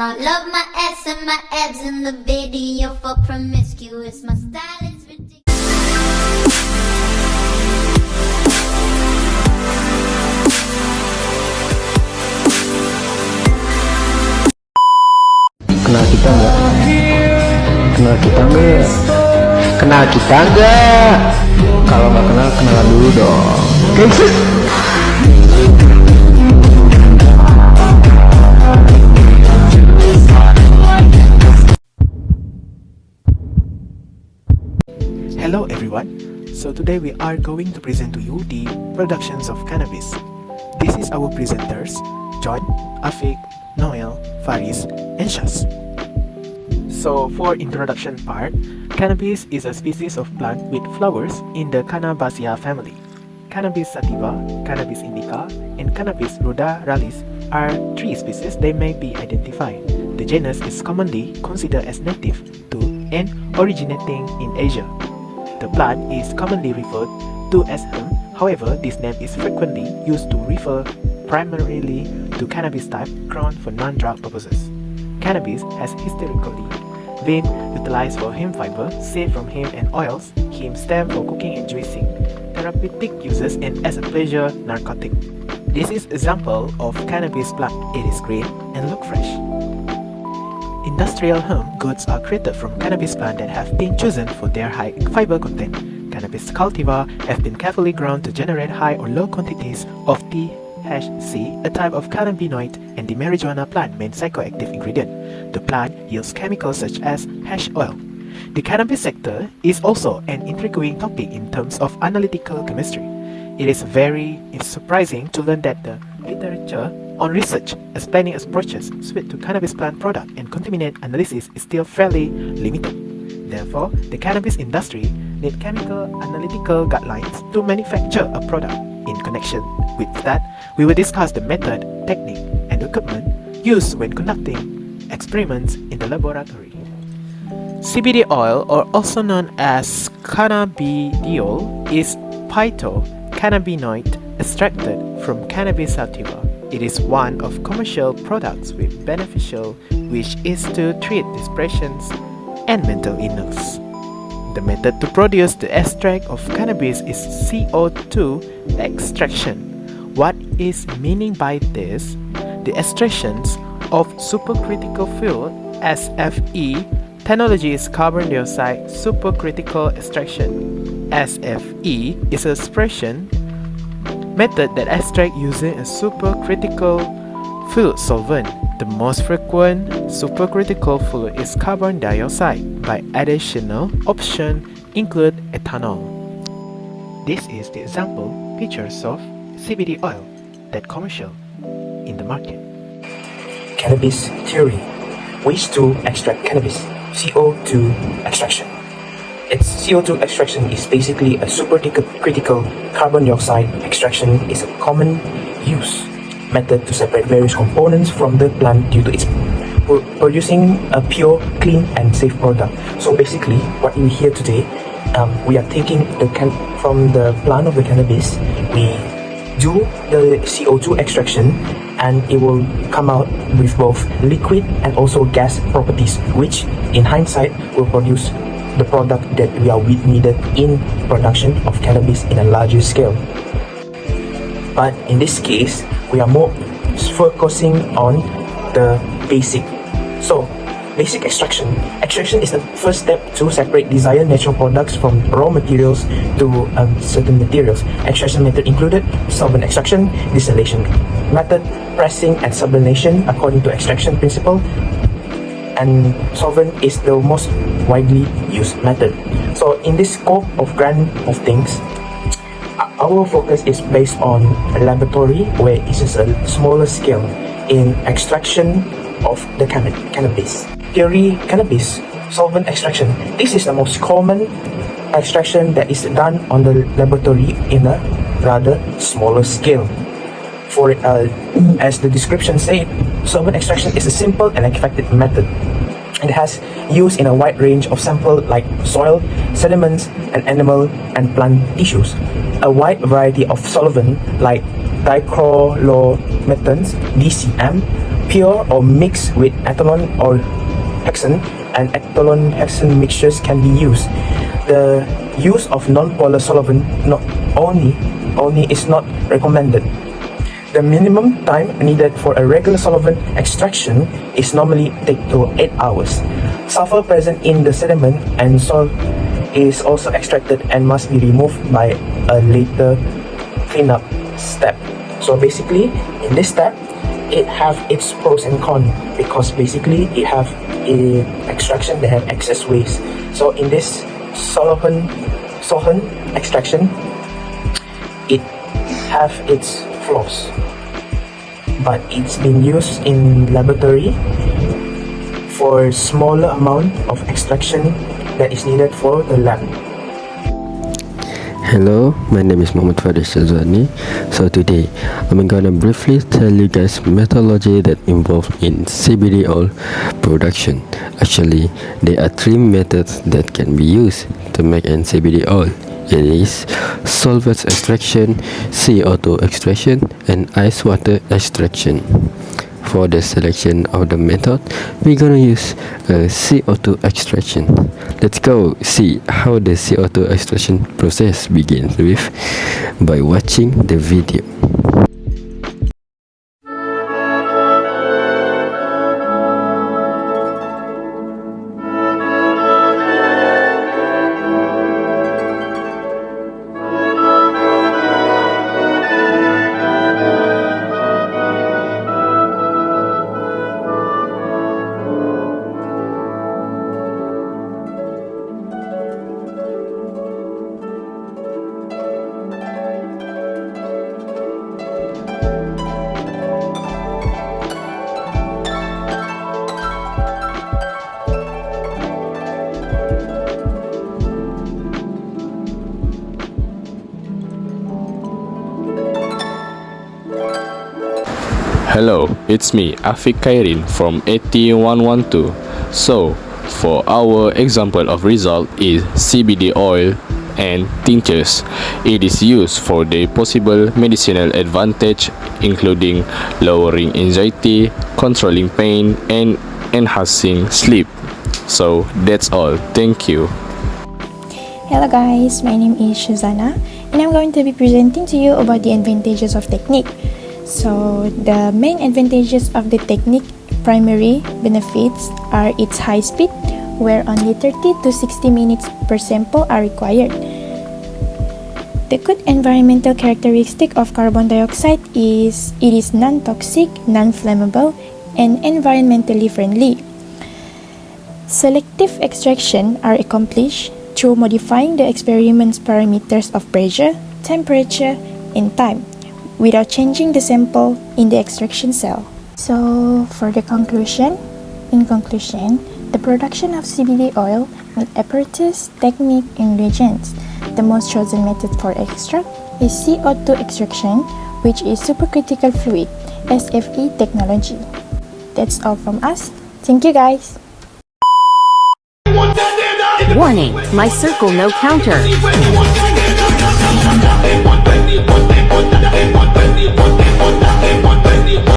smart. Love my ass and my abs in the video for promiscuous. My style is ridiculous. Kenal kita nggak? Kenal kita nggak? Kenal kita nggak? Kalau nggak kenal, kenalan dulu dong. Hello everyone, so today we are going to present to you the productions of cannabis. This is our presenters, John, Afik, Noel, Faris, and Shaz. So for introduction part, cannabis is a species of plant with flowers in the Cannabaceae family. Cannabis sativa, Cannabis indica, and Cannabis ruderalis are three species that may be identified. The genus is commonly considered as native to and originating in Asia. The plant is commonly referred to as hemp. However, this name is frequently used to refer primarily to cannabis type grown for non-drug purposes. Cannabis has historically been utilized for hemp fiber, seed from hemp and oils, hemp stem for cooking and juicing, therapeutic uses, and as a pleasure narcotic. This is example of cannabis plant. It is green and look fresh. Industrial hemp goods are created from cannabis plants that have been chosen for their high fiber content. Cannabis cultivar have been carefully grown to generate high or low quantities of THC, a type of cannabinoid and the marijuana plant main psychoactive ingredient. The plant yields chemicals such as hash oil. The cannabis sector is also an intriguing topic in terms of analytical chemistry. It is very surprising to learn that the literature on research explaining approaches switched to cannabis plant product and contaminant analysis is still fairly limited. Therefore, the cannabis industry need chemical analytical guidelines to manufacture a product. In connection with that, we will discuss the method, technique, and equipment used when conducting experiments in the laboratory. CBD oil, or also known as cannabidiol, is phytocannabinoid extracted from Cannabis sativa. It is one of commercial products with beneficial, which is to treat depressions and mental illness. The method to produce the extract of cannabis is CO2 extraction. What is meaning by this? The extractions of supercritical fuel (SFE) technology is carbon dioxide supercritical extraction. SFE is a expression method that extract using a supercritical fluid solvent. The most frequent supercritical fluid is carbon dioxide. By additional option include ethanol. This is the example pictures of CBD oil that commercial in the market. Cannabis theory. Ways to extract cannabis. CO2 extraction. Its CO2 extraction is basically a supercritical carbon dioxide extraction. Is a common use method to separate various components from the plant due to its producing a pure, clean, and safe product. So basically, what we hear today, we are taking from the plant of the cannabis. We do the CO2 extraction, and it will come out with both liquid and also gas properties, which in hindsight will produce the product that we are needed in production of cannabis in a larger scale. But in this case, we are more focusing on the basic. So, basic extraction. Extraction is the first step to separate desired natural products from raw materials to certain materials. Extraction method included solvent extraction, distillation method, pressing, and sublimation according to extraction principle. And solvent is the most widely used method. So in this scope of grand of things, our focus is based on a laboratory where it is a smaller scale in extraction of the cannabis. Theory cannabis solvent extraction. This is the most common extraction that is done on the laboratory in a rather smaller scale. For as the description said, solvent extraction is a simple and effective method. It has used in a wide range of samples like soil, sediments, and animal and plant tissues. A wide variety of solvent like dichloromethanes (DCM) pure or mixed with ethylene or hexane, and ethylene hexane mixtures can be used. The use of non-polar solvent not only is not recommended. The minimum time needed for a regular solvent extraction is normally take to 8 hours. Sulfur present in the sediment and soil is also extracted and must be removed by a later cleanup step. So basically, in this step, it have its pros and cons because basically it have a extraction that have excess waste. So in this solvent extraction, it have its flaws, but it's been used in laboratory for smaller amount of extraction that is needed for the lab. Hello, my name is Muhammad Faris Shazwani. So today, I'm gonna briefly tell you guys methodology that involved in CBD oil production. Actually, there are 3 methods that can be used to make an CBD oil. It is solvent extraction, CO2 extraction, and ice water extraction. For the selection of the method, we're gonna use a CO2 extraction. Let's go see how the CO2 extraction process begins with by watching the video. Hello, it's me, Afiq Khairin from AT112. So, for our example of result is CBD oil and tinctures. It is used for the possible medicinal advantage including lowering anxiety, controlling pain, and enhancing sleep. So, that's all. Thank you. Hello guys, my name is Shazana and I'm going to be presenting to you about the advantages of technique. So the main advantages of the technique primary benefits are its high speed, where only 30 to 60 minutes per sample are required. The good environmental characteristic of carbon dioxide is it is non-toxic, non-flammable, and environmentally friendly. Selective extraction are accomplished through modifying the experiment's parameters of pressure, temperature, and time, without changing the sample in the extraction cell. So in conclusion, the production of CBD oil with apparatus, technique, and reagents. The most chosen method for extract is CO2 extraction, which is supercritical fluid, SFE technology. That's all from us. Thank you guys. Warning, my circle no counter.